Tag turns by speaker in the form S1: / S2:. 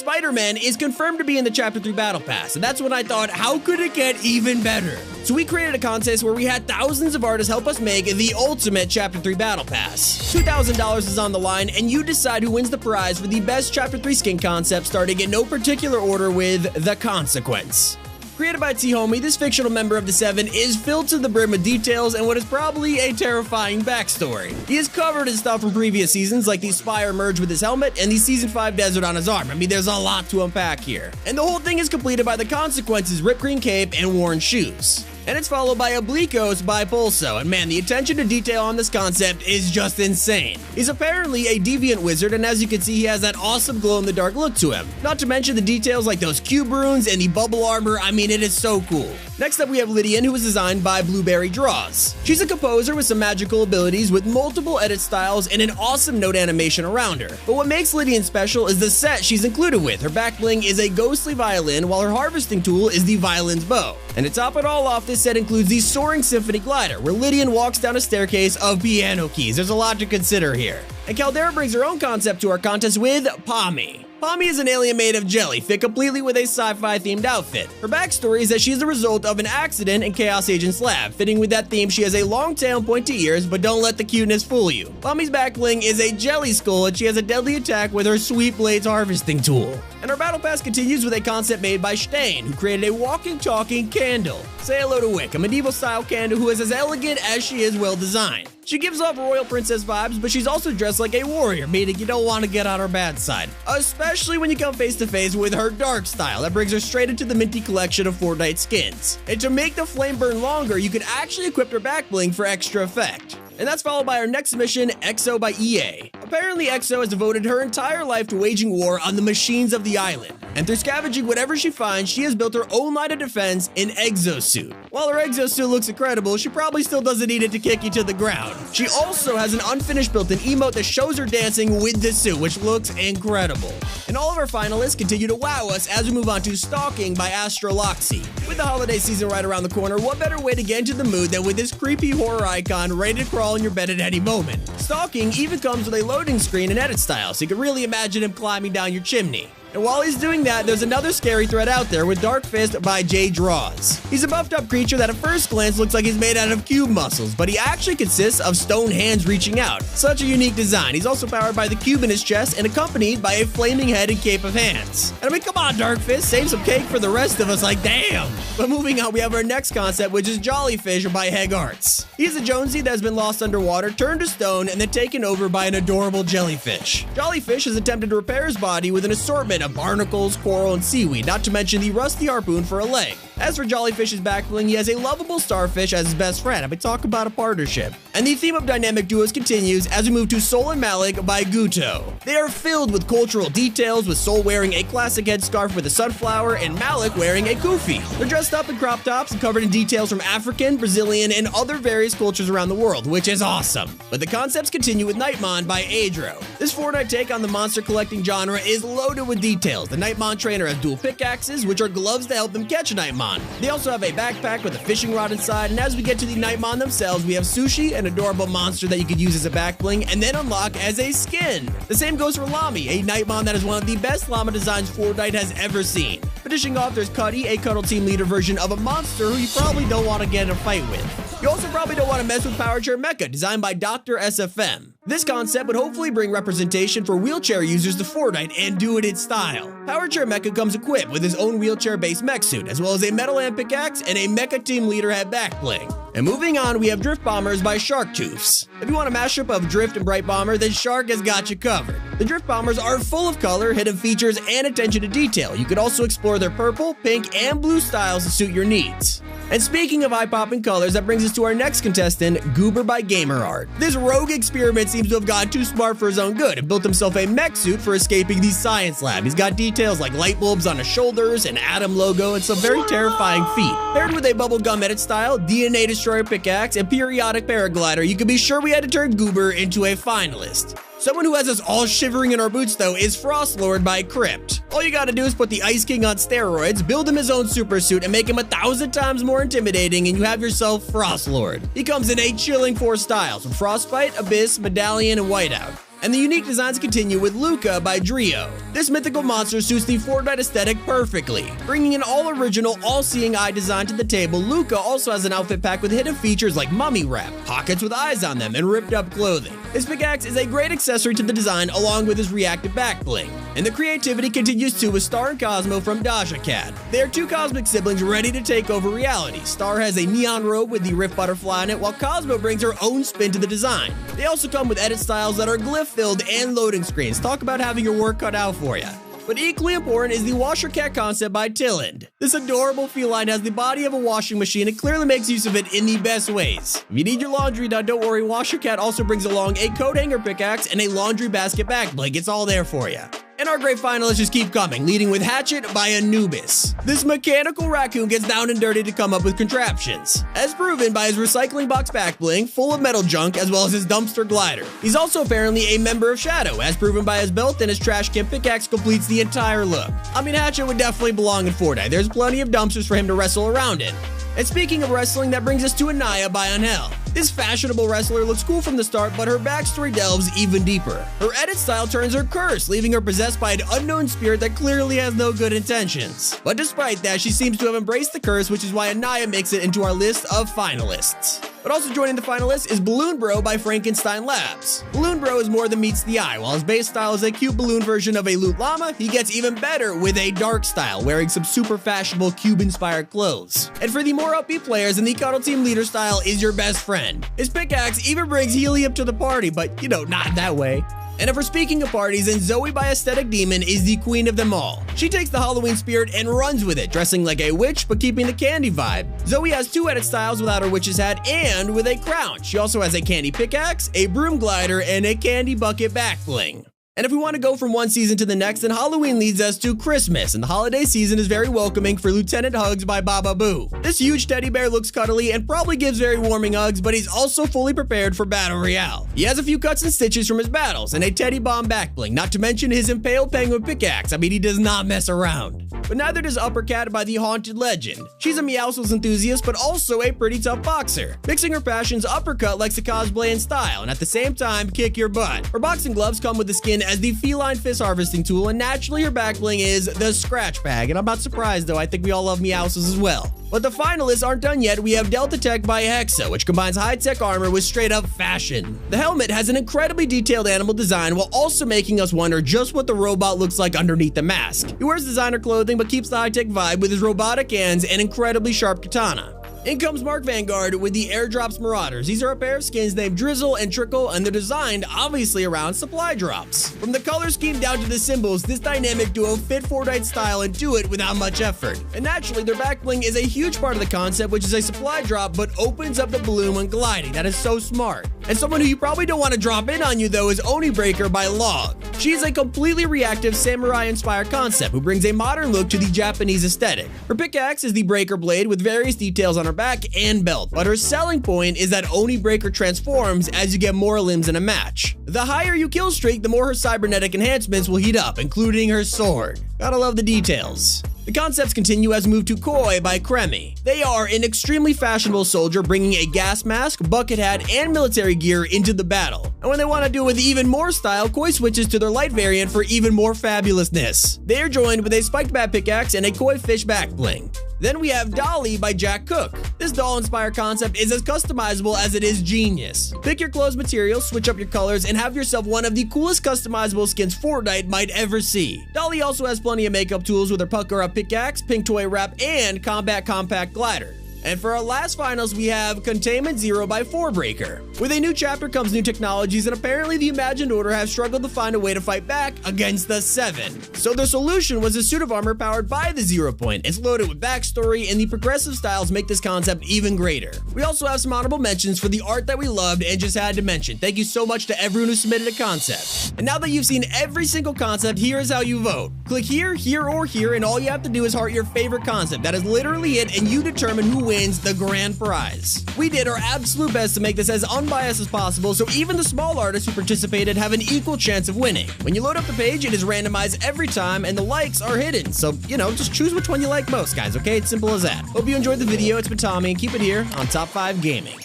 S1: Spider-Man is confirmed to be in the Chapter 3 Battle Pass, and that's when I thought, how could it get even better? So we created a contest where we had thousands of artists help us make the ultimate Chapter 3 Battle Pass. $2,000 is on the line, and you decide who wins the prize for the best Chapter 3 skin concept, starting in no particular order with The Consequence. Created by T-Homie, this fictional member of the Seven is filled to the brim with details and what is probably a terrifying backstory. He is covered in stuff from previous seasons, like the Spire merge with his helmet and the Season 5 desert on his arm. I mean, there's a lot to unpack here. And the whole thing is completed by The Consequence's ripped green cape and worn shoes. And it's followed by Obliquos by Pulso, and man, the attention to detail on this concept is just insane. He's apparently a deviant wizard, and as you can see, he has that awesome glow-in-the-dark look to him. Not to mention the details like those cube runes and the bubble armor. I mean, it is so cool. Next up, we have Lydian, who was designed by Blueberry Draws. She's a composer with some magical abilities with multiple edit styles and an awesome note animation around her. But what makes Lydian special is the set she's included with. Her back bling is a ghostly violin, while her harvesting tool is the violin's bow. And to top it all off, this set includes the Soaring Symphony Glider, where Lydian walks down a staircase of piano keys. There's a lot to consider here. And Caldera brings her own concept to our contest with Pommy. Pommy is an alien made of jelly, fit completely with a sci-fi themed outfit. Her backstory is that she is the result of an accident in Chaos Agent's lab. Fitting with that theme, she has a long tail and pointy ears, but don't let the cuteness fool you. Pommy's back bling is a jelly skull, and she has a deadly attack with her Sweet Blades harvesting tool. And our Battle Pass continues with a concept made by Stain, who created a walking, talking candle. Say hello to Wick, a medieval-style candle who is as elegant as she is well-designed. She gives off royal princess vibes, but she's also dressed like a warrior, meaning you don't want to get on her bad side. Especially when you come face to face with her dark style that brings her straight into the minty collection of Fortnite skins. And to make the flame burn longer, you can actually equip her back bling for extra effect. And that's followed by our next submission, EXO by EA. Apparently, EXO has devoted her entire life to waging war on the machines of the island. And through scavenging whatever she finds, she has built her own line of defense in Exosuit. While her Exosuit looks incredible, she probably still doesn't need it to kick you to the ground. She also has an unfinished built-in emote that shows her dancing with the suit, which looks incredible. And all of our finalists continue to wow us as we move on to Stalking by Astroloxy. With the holiday season right around the corner, what better way to get into the mood than with this creepy horror icon ready to crawl in your bed at any moment. Stalking even comes with a loading screen and edit style, so you can really imagine him climbing down your chimney. And while he's doing that, there's another scary threat out there with Dark Fist by J Draws. He's a buffed up creature that at first glance looks like he's made out of cube muscles, but he actually consists of stone hands reaching out. Such a unique design. He's also powered by the cube in his chest and accompanied by a flaming head and cape of hands. And I mean, come on, Dark Fist, save some cake for the rest of us, like damn. But moving on, we have our next concept, which is Jollyfish by Heg Arts. He's a Jonesy that has been lost underwater, turned to stone, and then taken over by an adorable jellyfish. Jollyfish has attempted to repair his body with an assortment of barnacles, coral, and seaweed, not to mention the rusty harpoon for a leg. As for Jollyfish's back bling, he has a lovable starfish as his best friend. I mean, talk about a partnership. And the theme of dynamic duos continues as we move to Soul and Malik by Guto. They are filled with cultural details, with Soul wearing a classic headscarf with a sunflower and Malik wearing a kufi. They're dressed up in crop tops and covered in details from African, Brazilian, and other various cultures around the world, which is awesome. But the concepts continue with Nightmon by Adro. This Fortnite take on the monster collecting genre is loaded with details. The Nightmon trainer has dual pickaxes, which are gloves to help them catch Nightmon. They also have a backpack with a fishing rod inside, and as we get to the Nightmon themselves, we have Sushi, an adorable monster that you could use as a back bling and then unlock as a skin. The same goes for Lami, a Nightmon that is one of the best llama designs Fortnite has ever seen. Finishing off, there's Cuddy, a Cuddle Team Leader version of a monster who you probably don't want to get in a fight with. You also probably don't want to mess with Power Chair Mecha, designed by Dr. SFM. This concept would hopefully bring representation for wheelchair users to Fortnite and do it in style. Power Chair Mecha comes equipped with his own wheelchair-based mech suit, as well as a metal hand pickaxe and a Mecha Team Leader head back bling. And moving on, we have Drift Bombers by Shark Toofs. If you want a mashup of Drift and Bright Bomber, then Shark has got you covered. The Drift Bombers are full of color, hidden features, and attention to detail. You could also explore their purple, pink, and blue styles to suit your needs. And speaking of eye-popping colors, that brings us to our next contestant, Goober by Gamer Art. This rogue experiment seems to have gotten too smart for his own good and built himself a mech suit for escaping the science lab. He's got details like light bulbs on his shoulders, an atom logo, and some very terrifying feet. Paired with a bubblegum edit style, DNA Destroyer pickaxe, and periodic paraglider, you can be sure we had to turn Goober into a finalist. Someone who has us all shivering in our boots, though, is Frostlord by Crypt. All you gotta do is put the Ice King on steroids, build him his own super suit, and make him 1,000 times more intimidating, and you have yourself Frostlord. He comes in a chilling 4 styles, from Frostbite, Abyss, Medallion, and Whiteout. And the unique designs continue with Luca by Drio. This mythical monster suits the Fortnite aesthetic perfectly. Bringing an all-original, all-seeing eye design to the table, Luca also has an outfit pack with hidden features like mummy wrap, pockets with eyes on them, and ripped-up clothing. His pickaxe is a great accessory to the design along with his reactive back bling. And the creativity continues too with Star and Cosmo from Daja Cat. They are two cosmic siblings ready to take over reality. Star has a neon robe with the rift butterfly on it, while Cosmo brings her own spin to the design. They also come with edit styles that are glyph-filled and loading screens. Talk about having your work cut out for you. But equally important is the Washer Cat concept by Tilland. This adorable feline has the body of a washing machine and clearly makes use of it in the best ways. If you need your laundry done, don't worry, Washer Cat also brings along a coat hanger pickaxe and a laundry basket back bling. It's all there for you. And our great finalists just keep coming, leading with Hatchet by Anubis. This mechanical raccoon gets down and dirty to come up with contraptions, as proven by his recycling box back bling, full of metal junk, as well as his dumpster glider. He's also apparently a member of Shadow, as proven by his belt, and his trash can pickaxe completes the entire look. I mean, Hatchet would definitely belong in Fortnite. There's plenty of dumpsters for him to wrestle around in. And speaking of wrestling, that brings us to Anaya by Angel. This fashionable wrestler looks cool from the start, but her backstory delves even deeper. Her edit style turns her cursed, leaving her possessed by an unknown spirit that clearly has no good intentions. But despite that, she seems to have embraced the curse, which is why Anaya makes it into our list of finalists. But also joining the finalists is Balloon Bro by Frankenstein Labs. Balloon Bro is more than meets the eye. While his base style is a cute balloon version of a Loot Llama, he gets even better with a dark style, wearing some super fashionable cube-inspired clothes. And for the more upbeat players, and the Cuddle Team leader style is your best friend. His pickaxe even brings helium to the party, but you know, not that way. And if we're speaking of parties, then Zoe by Aesthetic Demon is the queen of them all. She takes the Halloween spirit and runs with it, dressing like a witch but keeping the candy vibe. Zoe has two edit styles without her witch's hat and with a crown. She also has a candy pickaxe, a broom glider, and a candy bucket back bling. And if we want to go from one season to the next, then Halloween leads us to Christmas, and the holiday season is very welcoming for Lieutenant Hugs by Baba Boo. This huge teddy bear looks cuddly and probably gives very warming hugs, but he's also fully prepared for Battle Royale. He has a few cuts and stitches from his battles, and a teddy bomb back bling, not to mention his impaled penguin pickaxe. I mean, he does not mess around. But neither does Uppercat by the Haunted Legend. She's a Meowscles enthusiast, but also a pretty tough boxer. Mixing her passions, Uppercut likes to cosplay in style, and at the same time, kick your butt. Her boxing gloves come with the skin as the feline fist harvesting tool, and naturally her back bling is the scratch bag. And I'm not surprised though, I think we all love Meowscles as well. But the finalists aren't done yet. We have Delta Tech by Hexa, which combines high-tech armor with straight-up fashion. The helmet has an incredibly detailed animal design while also making us wonder just what the robot looks like underneath the mask. He wears designer clothing but keeps the high-tech vibe with his robotic hands and incredibly sharp katana. In comes Mark Vanguard with the Airdrops Marauders. These are a pair of skins named Drizzle and Trickle, and they're designed obviously around supply drops. From the color scheme down to the symbols, this dynamic duo fit Fortnite style and do it without much effort. And naturally, their back bling is a huge part of the concept, which is a supply drop but opens up the balloon when gliding. That is so smart. And someone who you probably don't want to drop in on you though is Oni Breaker by Log. She is a completely reactive samurai-inspired concept who brings a modern look to the Japanese aesthetic. Her pickaxe is the Breaker Blade with various details on her back and belt, but her selling point is that Oni Breaker transforms as you get more limbs in a match. The higher you kill streak, the more her cybernetic enhancements will heat up, including her sword. Gotta love the details. The concepts continue as we move to Koi by Kremi. They are an extremely fashionable soldier bringing a gas mask, bucket hat, and military gear into the battle. And when they want to do it with even more style, Koi switches to their light variant for even more fabulousness. They are joined with a spiked bat pickaxe and a koi fish back bling. Then we have Dolly by Jack Cook. This doll-inspired concept is as customizable as it is genius. Pick your clothes materials, switch up your colors, and have yourself one of the coolest customizable skins Fortnite might ever see. Dolly also has plenty of makeup tools with her pucker up pickaxe, pink toy wrap, and combat compact glider. And for our last finals, we have Containment Zero by Forbreaker. With a new chapter comes new technologies, and apparently the Imagined Order have struggled to find a way to fight back against the Seven. So their solution was a suit of armor powered by the Zero Point. It's loaded with backstory, and the progressive styles make this concept even greater. We also have some honorable mentions for the art that we loved and just had to mention. Thank you so much to everyone who submitted a concept. And now that you've seen every single concept, here is how you vote. Click here, here, or here, and all you have to do is heart your favorite concept. That is literally it, and you determine who wins the grand prize. We did our absolute best to make this as unbiased as possible, so even the small artists who participated have an equal chance of winning. When you load up the page, it is randomized every time, and the likes are hidden, so, you know, just choose which one you like most, guys, okay? It's simple as that. Hope you enjoyed the video. It's been Tommy, and keep it here on Top 5 Gaming.